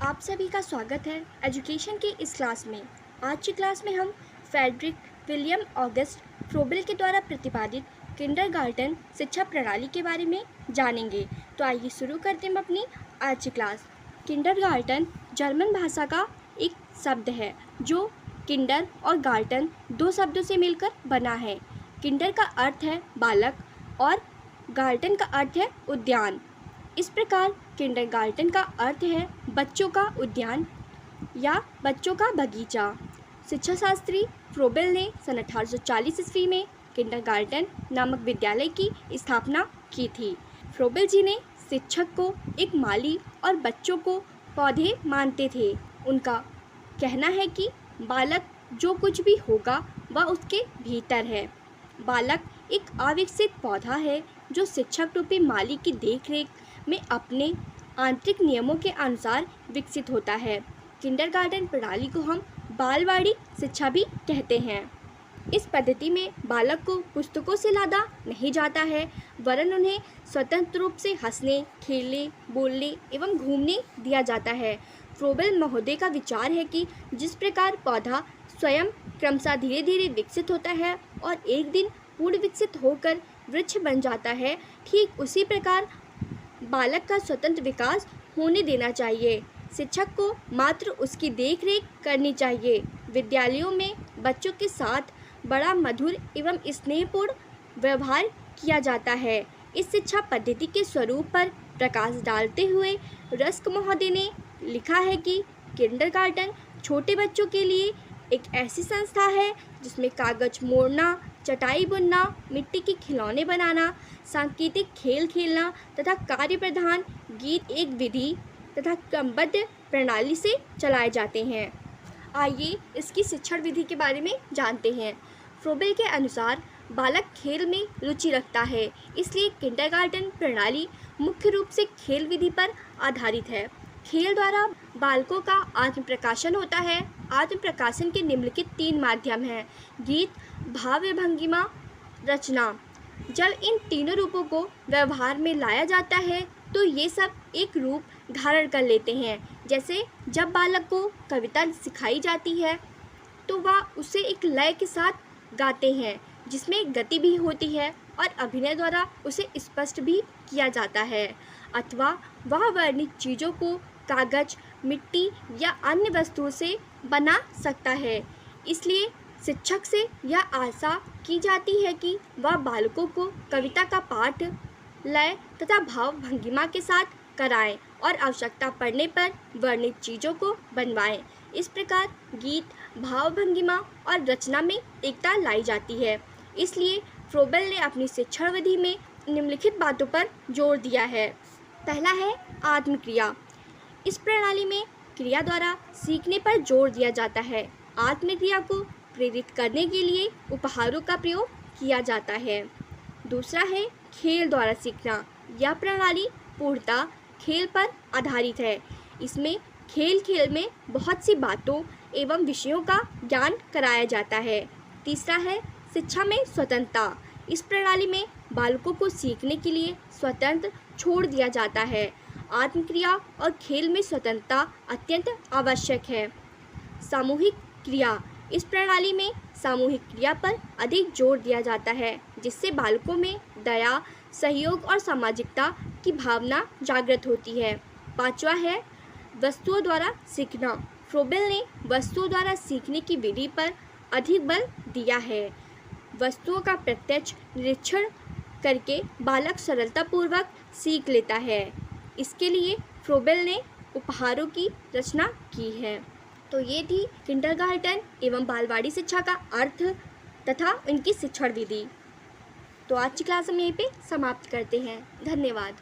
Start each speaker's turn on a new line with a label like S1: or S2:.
S1: आप सभी का स्वागत है एजुकेशन की इस क्लास में। आज की क्लास में हम फ्रेडरिक विलियम ऑगस्ट फ्रोबेल के द्वारा प्रतिपादित किंडरगार्टन शिक्षा प्रणाली के बारे में जानेंगे। तो आइए शुरू करते हैं अपनी आज की क्लास। किंडरगार्टन जर्मन भाषा का एक शब्द है जो किंडर और गार्टन दो शब्दों से मिलकर बना है। किंडर का अर्थ है बालक और गार्टन का अर्थ है उद्यान। इस प्रकार किंडरगार्टन का अर्थ है बच्चों का उद्यान या बच्चों का बगीचा। शिक्षा शास्त्री फ्रोबेल ने सन 1840 ईस्वी में किंडरगार्टन नामक विद्यालय की स्थापना की थी। फ्रोबेल जी ने शिक्षक को एक माली और बच्चों को पौधे मानते थे। उनका कहना है कि बालक जो कुछ भी होगा वह उसके भीतर है। बालक एक अविकसित पौधा है जो शिक्षक रूपी माली की देखरेख में अपने आंतरिक नियमों के अनुसार विकसित होता है। किंडरगार्टन प्रणाली को हम बालवाड़ी शिक्षा भी कहते हैं। इस पद्धति में बालक को पुस्तकों से लादा नहीं जाता है, वरन उन्हें स्वतंत्र रूप से हंसने, खेलने, बोलने एवं घूमने दिया जाता है। फ्रोबेल महोदय का विचार है कि जिस प्रकार पौधा स्वयं क्रमशः धीरे धीरे विकसित होता है और एक दिन पूर्ण विकसित होकर वृक्ष बन जाता है, ठीक उसी प्रकार बालक का स्वतंत्र विकास होने देना चाहिए। शिक्षक को मात्र उसकी देखरेख करनी चाहिए। विद्यालयों में बच्चों के साथ बड़ा मधुर एवं स्नेहपूर्ण व्यवहार किया जाता है। इस शिक्षा पद्धति के स्वरूप पर प्रकाश डालते हुए रस्क महोदय ने लिखा है कि किंडरगार्टन छोटे बच्चों के लिए एक ऐसी संस्था है जिसमें कागज मोड़ना, चटाई बुनना, मिट्टी के खिलौने बनाना, सांकेतिक खेल खेलना तथा कार्य प्रधान गीत एक विधि तथा क्रमबद्ध प्रणाली से चलाए जाते हैं। आइए इसकी शिक्षण विधि के बारे में जानते हैं। फ्रोबेल के अनुसार बालक खेल में रुचि रखता है, इसलिए किंडरगार्टन प्रणाली मुख्य रूप से खेल विधि पर आधारित है। खेल द्वारा बालकों का आत्म प्रकाशन होता है। आत्म प्रकाशन के निम्नलिखित 3 माध्यम हैं: गीत, भाव भंगिमा, रचना। जब इन तीनों रूपों को व्यवहार में लाया जाता है तो ये सब एक रूप धारण कर लेते हैं। जैसे जब बालक को कविता सिखाई जाती है तो वह उसे एक लय के साथ गाते हैं जिसमें गति भी होती है और अभिनय द्वारा उसे स्पष्ट भी किया जाता है। अथवा वह वर्णित चीज़ों को कागज, मिट्टी या अन्य वस्तुओं से बना सकता है। इसलिए शिक्षक से यह आशा की जाती है कि वह बालकों को कविता का पाठ लय तथा भाव भंगिमा के साथ कराएं और आवश्यकता पड़ने पर वर्णित चीज़ों को बनवाएं। इस प्रकार गीत, भाव भंगिमा और रचना में एकता लाई जाती है। इसलिए फ्रोबेल ने अपनी शिक्षण विधि में निम्नलिखित बातों पर जोर दिया है। पहला है आत्मक्रिया। इस प्रणाली में क्रिया द्वारा सीखने पर जोर दिया जाता है। आत्मक्रिया को प्रेरित करने के लिए उपहारों का प्रयोग किया जाता है। दूसरा है खेल द्वारा सीखना। यह प्रणाली पूर्णतः खेल पर आधारित है। इसमें खेल खेल में बहुत सी बातों एवं विषयों का ज्ञान कराया जाता है। तीसरा है शिक्षा में स्वतंत्रता। इस प्रणाली में बालकों को सीखने के लिए स्वतंत्र छोड़ दिया जाता है। आत्मक्रिया और खेल में स्वतंत्रता अत्यंत आवश्यक है। सामूहिक क्रिया। इस प्रणाली में सामूहिक क्रिया पर अधिक जोर दिया जाता है जिससे बालकों में दया, सहयोग और सामाजिकता की भावना जागृत होती है। पांचवा है वस्तुओं द्वारा सीखना। फ्रोबेल ने वस्तुओं द्वारा सीखने की विधि पर अधिक बल दिया है। वस्तुओं का प्रत्यक्ष निरीक्षण करके बालक सरलतापूर्वक सीख लेता है। इसके लिए फ्रोबेल ने उपहारों की रचना की है। तो ये थी किंडरगार्टन एवं बालवाड़ी शिक्षा का अर्थ तथा उनकी शिक्षण विधि। तो आज की क्लास हम यहीं पे समाप्त करते हैं। धन्यवाद।